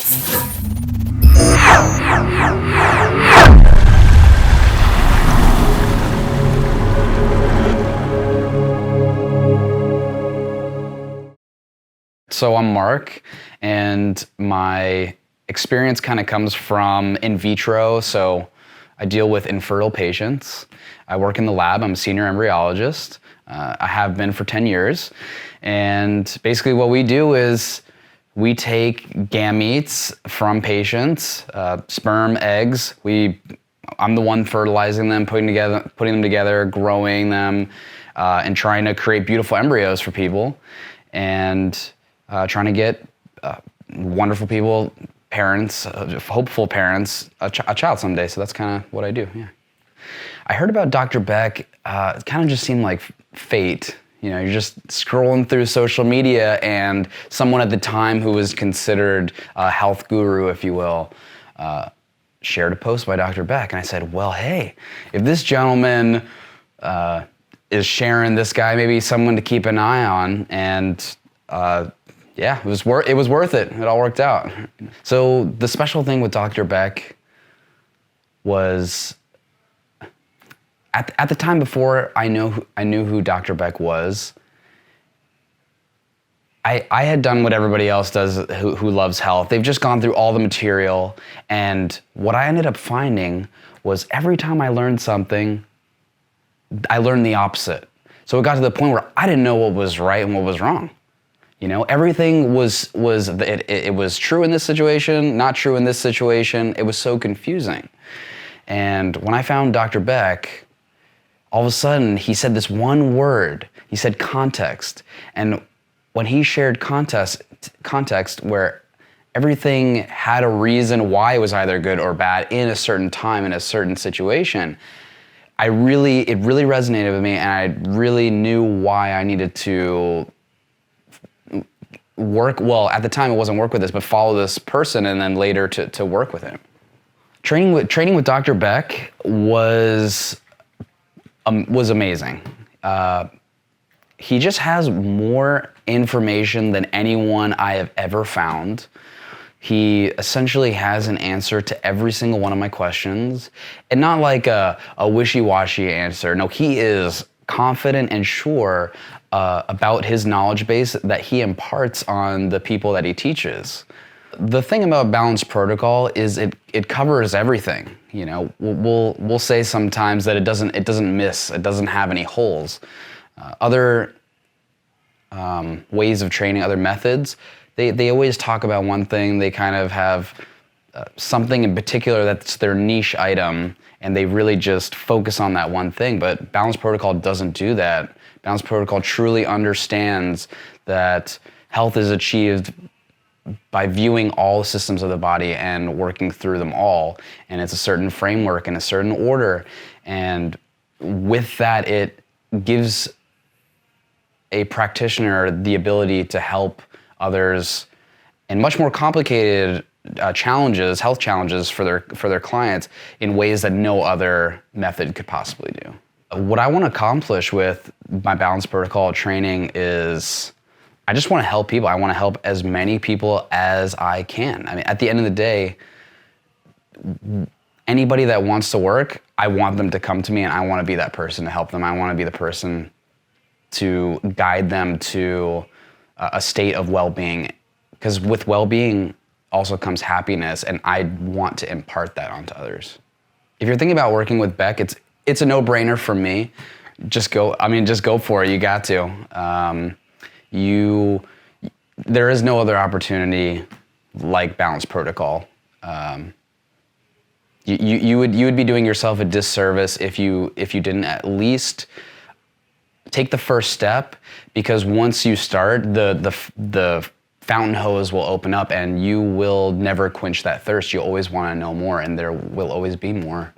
So I'm Mark, and my experience kind of comes from in vitro. So I deal with infertile patients. I work in the lab. I'm a senior embryologist. I have been for 10 years. And basically what we do is we take gametes from patients, sperm, eggs. I'm the one fertilizing them, putting them together, growing them, and trying to create beautiful embryos for people. And trying to get wonderful people, parents, hopeful parents, a child someday. So that's kind of what I do, yeah. I heard about Dr. Beck, it kind of just seemed like fate. You know, you're just scrolling through social media and someone at the time who was considered a health guru, if you will, shared a post by Dr. Beck. And I said, well, hey, if this gentleman is sharing this guy, maybe someone to keep an eye on. And yeah, it was worth it. It all worked out. So the special thing with Dr. Beck was at the time before I knew who Dr. Beck was, I had done what everybody else does who loves health. They've just gone through all the material, and what I ended up finding was every time I learned something, I learned the opposite. So it got to the point where I didn't know what was right and what was wrong. You know, everything was true in this situation, not true in this situation. It was so confusing. And when I found Dr. Beck, all of a sudden he said this one word. He said context. And when he shared context where everything had a reason why it was either good or bad in a certain time, in a certain situation, it really resonated with me, and I really knew why I needed to work, well, at the time it wasn't work with this, but follow this person, and then later to work with him. Training with Dr. Beck was amazing. He just has more information than anyone I have ever found. He essentially has an answer to every single one of my questions, and not like a wishy-washy answer. No, he is confident and sure about his knowledge base that he imparts on the people that he teaches. The thing about balanced protocol is it covers everything. You know, we'll say sometimes that it doesn't miss, it doesn't have any holes. Other ways of training, other methods, they always talk about one thing. They kind of have something in particular that's their niche item, and they really just focus on that one thing. But balanced protocol doesn't do that. Balanced protocol truly understands that health is achieved by viewing all systems of the body and working through them all. And it's a certain framework and a certain order. And with that, it gives a practitioner the ability to help others in much more complicated challenges, health challenges for their clients in ways that no other method could possibly do. What I want to accomplish with my balanced protocol training is I just want to help people. I want to help as many people as I can. I mean, at the end of the day, anybody that wants to work, I want them to come to me, and I want to be that person to help them. I want to be the person to guide them to a state of well-being, because with well-being also comes happiness, and I want to impart that onto others. If you're thinking about working with Beck, it's a no-brainer for me. Just go for it. You got to. There is no other opportunity like balanced protocol. You would be doing yourself a disservice if you didn't at least take the first step, because once you start, the fountain hose will open up, and you will never quench that thirst. You always want to know more, and there will always be more.